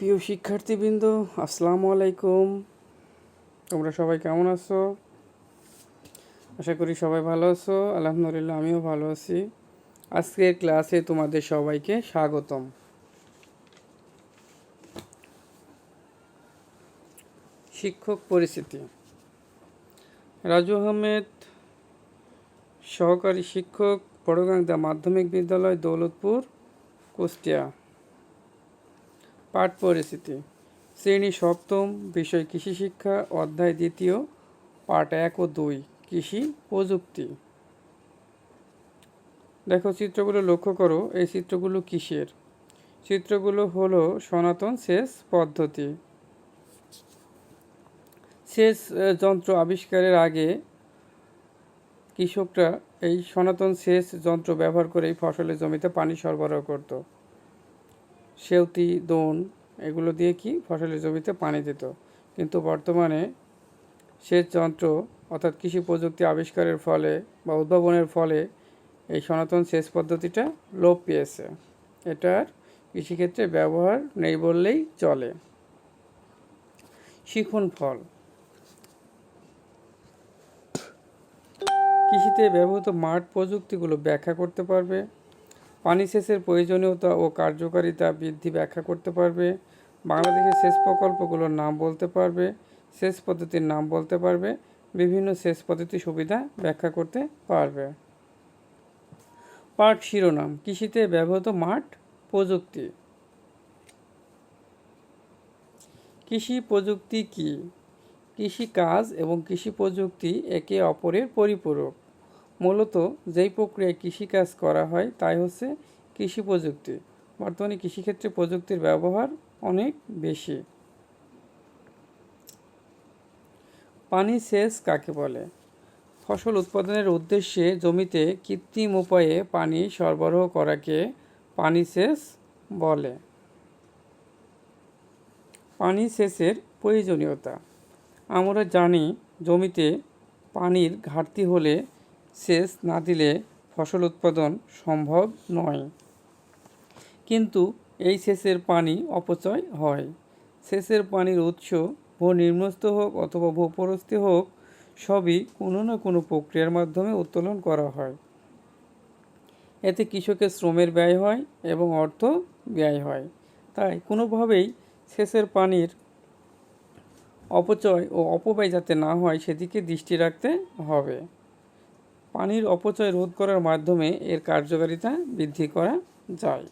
প্রিয় শিক্ষার্থীবৃন্দ, আসসালামু আলাইকুম। তোমরা সবাই কেমন আছো? আশা করি সবাই ভালো আছো। আলহামদুলিল্লাহ, আমিও ভালো আছি। আজকের ক্লাসে তোমাদের সবাইকে স্বাগতম। শিক্ষক পরিচিতি। রাজু আহমেদ, সহকারী শিক্ষক, বড়গাংদা মাধ্যমিক বিদ্যালয়, দৌলতপুর, কুষ্টিয়া। পাঠ পরিচিতি। শ্রেণী সপ্তম, বিষয় কৃষি শিক্ষা, অধ্যায় দ্বিতীয়, পাঠ 1 ও 2, কৃষি প্রযুক্তি। দেখো, চিত্রগুলো লক্ষ্য করো। এই চিত্রগুলো কিসের? চিত্রগুলো হলো সনাতন সেচ পদ্ধতি। সেচ যন্ত্র আবিষ্কারের আগে কৃষকরা এই সনাতন সেচ যন্ত্র ব্যবহার করেই ফসলের জমিতে পানি সরবরাহ করত। সেউতি, দোন এগুলো দিয়ে কি ফসলের জমিতে পানি দিত। কিন্তু বর্তমানে সেচ যন্ত্র অর্থাৎ কৃষি প্রযুক্তি আবিষ্কারের ফলে বা উদ্ভাবনের ফলে এই সনাতন সেচ পদ্ধতিটা লোপ পেয়েছে। এটার কৃষিক্ষেত্রে ব্যবহার নেই বললেই চলে। শিখন ফল। কৃষিতে ব্যবহৃত মাঠ প্রযুক্তিগুলো ব্যাখ্যা করতে পারবে। পানি সেচের প্রয়োজনীয়তা ও কার্যকারিতা বৃদ্ধি ব্যাখ্যা করতে পারবে। বাংলাদেশের সেচ প্রকল্পগুলোর নাম বলতে পারবে। সেচ পদ্ধতির নাম বলতে পারবে। বিভিন্ন সেচ পদ্ধতির সুবিধা ব্যাখ্যা করতে পারবে। পাঠ শিরোনাম: কৃষিতে ব্যবহৃত মাঠ প্রযুক্তি। কৃষি প্রযুক্তি কি? কৃষি কাজ এবং কৃষি প্রযুক্তি একে অপরের পরিপূরক। মূলত যেই প্রক্রিয়ায় কৃষিকাজ করা হয় তাই হচ্ছে কৃষি প্রযুক্তি। বর্তমানে কৃষিক্ষেত্রে প্রযুক্তির ব্যবহার অনেক বেশি। পানি সেচ কাকে বলে? ফসল উৎপাদনের উদ্দেশ্যে জমিতে কৃত্রিম উপায়ে পানি সরবরাহ করাকে পানি সেচ বলে। পানি সেচের প্রয়োজনীয়তা। আমরা জানি জমিতে পানির ঘাটতি হলে সেচ না দিলে ফসল উৎপাদন সম্ভব নয়। কিন্তু এই সেচের পানি অপচয় হয়। সেচের পানির উৎস ভূনিম্নস্থ হোক অথবা ভূপরস্থ হোক, সবই কোনো না কোনো প্রক্রিয়ার মাধ্যমে উত্তোলন করা হয়। এতে কৃষকের শ্রমের ব্যয় হয় এবং অর্থ ব্যয় হয়। তাই কোনোভাবেই সেচের পানির অপচয় ও অপব্যয় যাতে না হয় সেদিকে দৃষ্টি রাখতে হবে। পানির অপচয় রোধ করার মাধ্যমে এর কার্যকারিতা বৃদ্ধি করা যায়।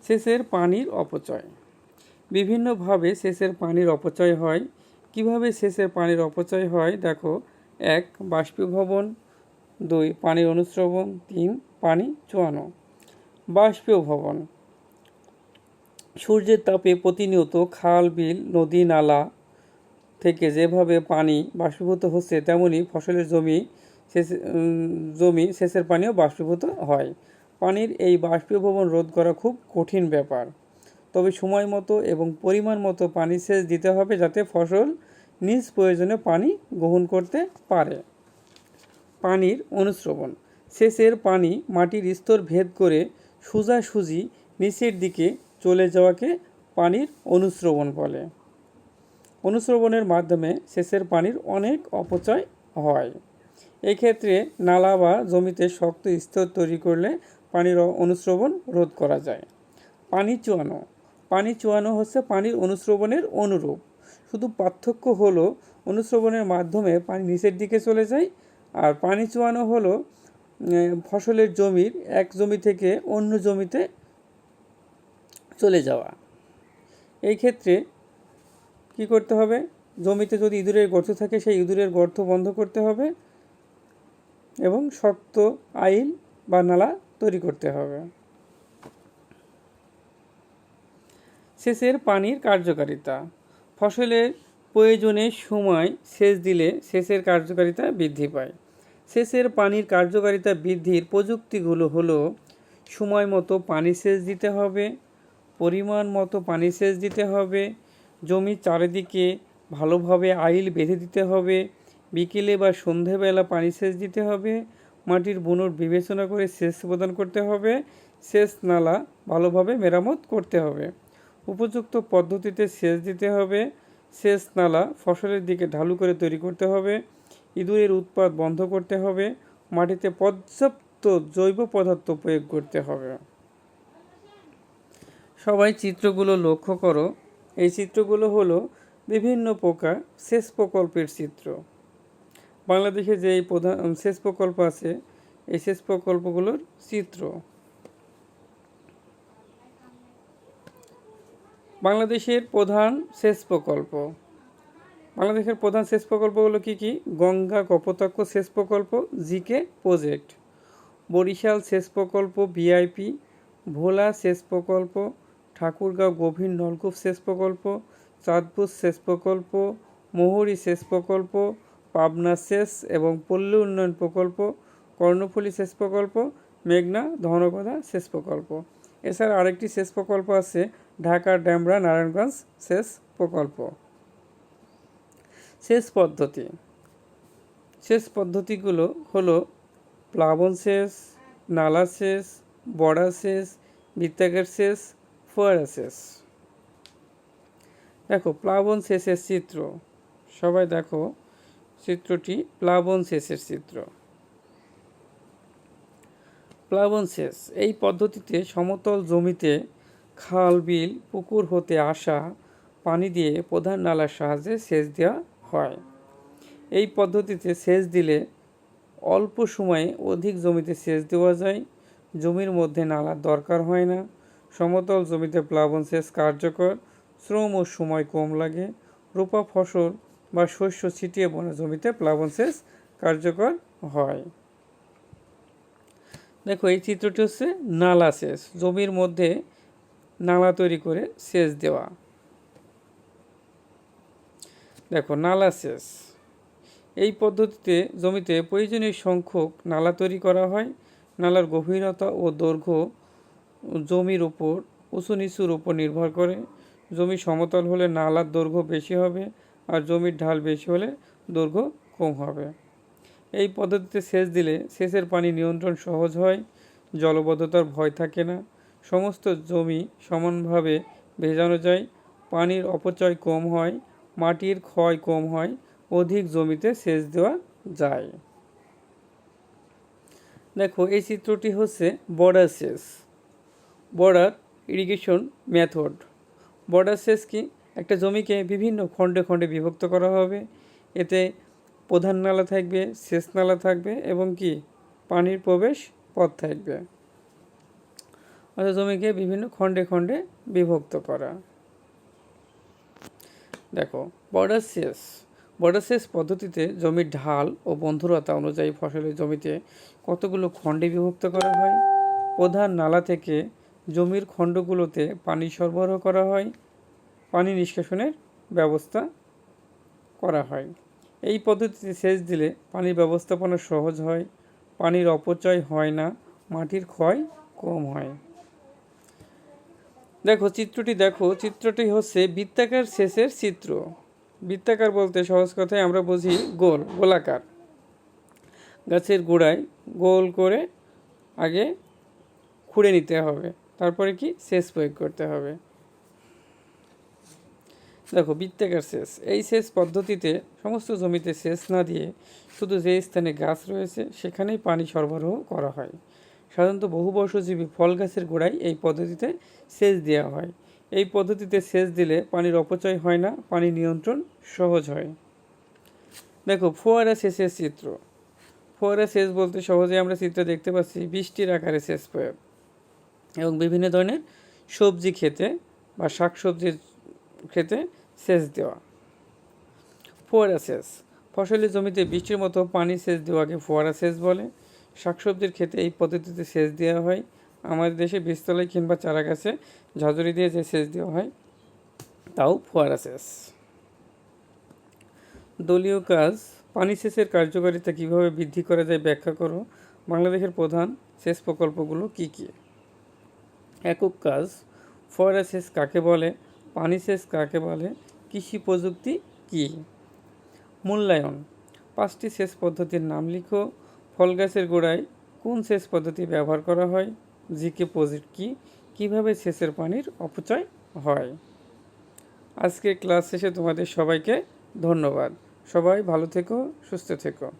সেচের পানির অপচয়। বিভিন্নভাবে সেচের পানির অপচয় হয়। কিভাবে সেচের পানির অপচয় হয় দেখো: 1. বাষ্পীভবন, 2. পানির অনুশ্রবণ, 3. পানি চুয়ানো। বাষ্পীভবন: সূর্যের তাপে প্রতিনিয়ত খাল, বিল, নদী, নালা থেকে যেভাবে পানি বাষ্পীভূত হচ্ছে তেমনি ফসলের জমি সেচের পানিও বাষ্পীভূত হয়। পানির এই বাষ্পীভবন রোধ করা খুব কঠিন ব্যাপার। তবে সময় মতো এবং পরিমাণ মতো পানি সেচ দিতে হবে যাতে ফসল নিজ প্রয়োজনে পানি গ্রহণ করতে পারে। পানির অনুশ্রবণ: সেচের পানি মাটির স্তর ভেদ করে সোজাসুজি নিচের দিকে চলে যাওয়াকে পানির অনুশ্রবণ বলে। অনুশ্রবণের মাধ্যমে সেচের পানির অনেক অপচয় হয়। এক্ষেত্রে নালা বা জমিতে শক্ত স্তর তৈরি করলে পানির অনুশ্রবণ রোধ করা যায়। পানি চুয়ানো: পানি চুয়ানো হচ্ছে পানির অনুশ্রবণের অনুরূপ, শুধু পার্থক্য হলো অনুশ্রবণের মাধ্যমে পানি নিচের দিকে চলে যায়, আর পানি চুয়ানো হলো ফসলের জমির এক জমি থেকে অন্য জমিতে চলে যাওয়া। এই ক্ষেত্রে কি করতে হবে? জমিতে যদি ইঁদুরের গর্ত থাকে সেই ইঁদুরের গর্ত বন্ধ করতে হবে এবং শক্ত আইল বা নালা তৈরি করতে হবে। সেচের পানির কার্যকারিতা। ফসলের প্রয়োজনের সময় সেচ দিলে সেচের কার্যকারিতা বৃদ্ধি পায়। সেচের পানির কার্যকারিতা বৃদ্ধির প্রযুক্তিগুলো হলো: সময় মতো পানি সেচ দিতে হবে, পরিমাণ মতো পানি সেচ দিতে হবে, জমির চারিদিকে ভালোভাবে আইল বেঁধে দিতে হবে, বিকেলে বা সন্ধেবেলা পানি সেচ দিতে হবে, মাটির বুনট বিবেচনা করে সেচ প্রদান করতে হবে, সেচ নালা ভালোভাবে মেরামত করতে হবে। উপযুক্ত পদ্ধতিতে সেচ দিতে হবে। সেচ নালা ফসলের দিকে ঢালু করে তৈরি করতে হবে। ইঁদুরের উৎপাত বন্ধ করতে হবে। মাটিতে পর্যাপ্ত জৈব পদার্থ প্রয়োগ করতে হবে। সবাই চিত্রগুলো লক্ষ্য করো। এই চিত্রগুলো হলো বিভিন্ন প্রকার সেচ প্রকল্পের চিত্র। বাংলাদেশে যে এই প্রধান সেচ প্রকল্প আছে, এই সেচ প্রকল্পগুলোর চিত্র। বাংলাদেশের প্রধান সেচ প্রকল্প। বাংলাদেশের প্রধান সেচ প্রকল্পগুলো কি কি? গঙ্গা কপোতাক্ষ সেচ প্রকল্প, জিকে প্রজেক্ট। বরিশাল সেচ প্রকল্প, ভিআইপি। ভোলা সেচ প্রকল্প, ঠাকুরগাঁও গভীর নলকূপ সেচ প্রকল্প, চাঁদপুর সেচ প্রকল্প, মুহুরী সেচ প্রকল্প, পাবনা সেচ এবং পল্লী উন্নয়ন প্রকল্প, কর্ণফুলী সেচ প্রকল্প, মেঘনা ধনকদা সেচ প্রকল্প। এছাড়া আরেকটি সেচ প্রকল্প আছে ঢাকা ডেমরা নারায়ণগঞ্জ সেচ প্রকল্প। সেচ পদ্ধতি। সেচ পদ্ধতিগুলো হলো প্লাবন সেচ, নালা সেচ, বড়া সেচ, বৃত্তাকার সেচ, ফোয়ারা সেচ। দেখো প্লাবন সেচের চিত্র। সবাই দেখো চিত্রটি প্লাবন সেচের চিত্র। প্লাবন সেচ এই পদ্ধতিতে সমতল জমিতে খাল, বিল, পুকুর হতে আসা পানি দিয়ে প্রধান নালার সাহায্যে সেচ দেওয়া হয়। এই পদ্ধতিতে সেচ দিলে অল্প সময়ে অধিক জমিতে সেচ দেওয়া যায়। জমির মধ্যে নালার দরকার হয় না। সমতল জমিতে প্লাবন সেচ কার্যকর। শ্রম ও সময় কম লাগে। রোপা ফসল বা শস্য ছিটিয়ে বোনা জমিতে প্লাবন সেচ কার্যকর হয়। দেখো এই চিত্রটি হচ্ছে নালা সেচ, জমির মধ্যে নালা তৈরি করে সেচ দেওয়া। দেখো নালা সেচ এই পদ্ধতিতে জমিতে প্রয়োজনীয় সংখ্যক নালা তৈরি করা হয়। নালার গভীরতা ও দৈর্ঘ্য জমির উপর উঁচু নিচুর উপর নির্ভর করে। জমি সমতল হলে নালার দৈর্ঘ্য বেশি হবে, আর জমির ঢাল বেশি হলে দৈর্ঘ্য কম হবে। এই পদ্ধতিতে সেচ দিলে সেচের পানি নিয়ন্ত্রণ সহজ হয়, জলবদ্ধতার ভয় থাকে না, সমস্ত জমি সমানভাবে ভেজানো যায়, পানির অপচয় কম হয়, মাটির ক্ষয় কম হয়, অধিক জমিতে সেচ দেওয়া যায়। দেখো এই চিত্রটি হচ্ছে বর্ডার সেচ, বর্ডার ইরিগেশন মেথড। বর্ডার সেচ কি? একটা জমিকে বিভিন্ন খণ্ডে খণ্ডে বিভক্ত করা হবে। এতে প্রধান নালা থাকবে, সেচ নালা থাকবে এবং কি পানির প্রবেশ পথ থাকবে। অর্থাৎ জমিকে বিভিন্ন খণ্ডে খণ্ডে বিভক্ত করা। দেখো বর্ডার সেচ। বর্ডার সেচ পদ্ধতিতে জমির ঢাল ও বন্ধুরতা অনুযায়ী ফসলের জমিতে কতগুলো খণ্ডে বিভক্ত করা হয়। প্রধান নালা থেকে জমির খণ্ডগুলোতে পানি সরবরাহ করা হয়, পানি নিষ্কাশনের ব্যবস্থা করা হয়। এই পদ্ধতিতে সেচ দিলে পানির ব্যবস্থাপনা সহজ হয়, পানির অপচয় হয় না, মাটির ক্ষয় কম হয়। দেখো চিত্রটি হচ্ছে বৃত্তাকার সেচের চিত্র। বৃত্তাকার বলতে সহজ কথায় আমরা বুঝি গোলাকার। গাছের গোড়ায় গোল করে আগে খুঁড়ে নিতে হবে, তারপরে কি সেচ প্রয়োগ করতে হবে। দেখো বৃত্তাকার সেচ এই সেচ পদ্ধতিতে সমস্ত জমিতে সেচ না দিয়ে শুধু যে স্থানে গাছ রয়েছে সেখানেই পানি সরবরাহ করা হয়। সাধারণত বহুবর্ষজীবী ফল গাছের গোড়ায় এই পদ্ধতিতে সেচ দেওয়া হয়। এই পদ্ধতিতে সেচ দিলে পানির অপচয় হয় না, পানি নিয়ন্ত্রণ সহজ হয়। দেখো ফোয়ারা সেচের চিত্র। ফোয়ারা সেচ বলতে সহজে আমরা চিত্রে দেখতে পাচ্ছি বৃষ্টির আকারে সেচ প্রয়োগ এবং বিভিন্ন ধরনের সবজি খেতে বা শাকসবজির খেতে সেচ দেওয়া। ফোয়ারা সেচ ফসলের জমিতে বৃষ্টির মতো পানি সেচ দেওয়াকে ফোয়ারা সেচ বলে। শাকসবজির ক্ষেতে এই পদ্ধতিতে সেচ দেওয়া হয়। আমাদের দেশে বীজতলায় কিংবা চারা গাছে ঝাঁঝরি দিয়ে যে সেচ দেওয়া হয় তাও ফোয়ারা সেচ। দলীয় কাজ। পানি সেচের কার্যকারিতা কিভাবে বৃদ্ধি করা যায় ব্যাখ্যা করো। বাংলাদেশের প্রধান সেচ প্রকল্পগুলো কি কি? একক কাজ। ফোয়ারা সেচ কাকে বলে? পানি সেচ কাকে বলে? কৃষি প্রযুক্তি কি? মূল্যায়ন। 5টি সেচ পদ্ধতির নাম লিখো। ফল গাছের গোড়ায় কোন সেচ পদ্ধতি ব্যবহার করা হয়? জিকে প্রজেক্ট কি, কিভাবে সেচের পানির অপচয় হয়। আজকে ক্লাস শেষে তোমাদের সবাইকে ধন্যবাদ। সবাই ভালো থেকো, সুস্থ থেকো।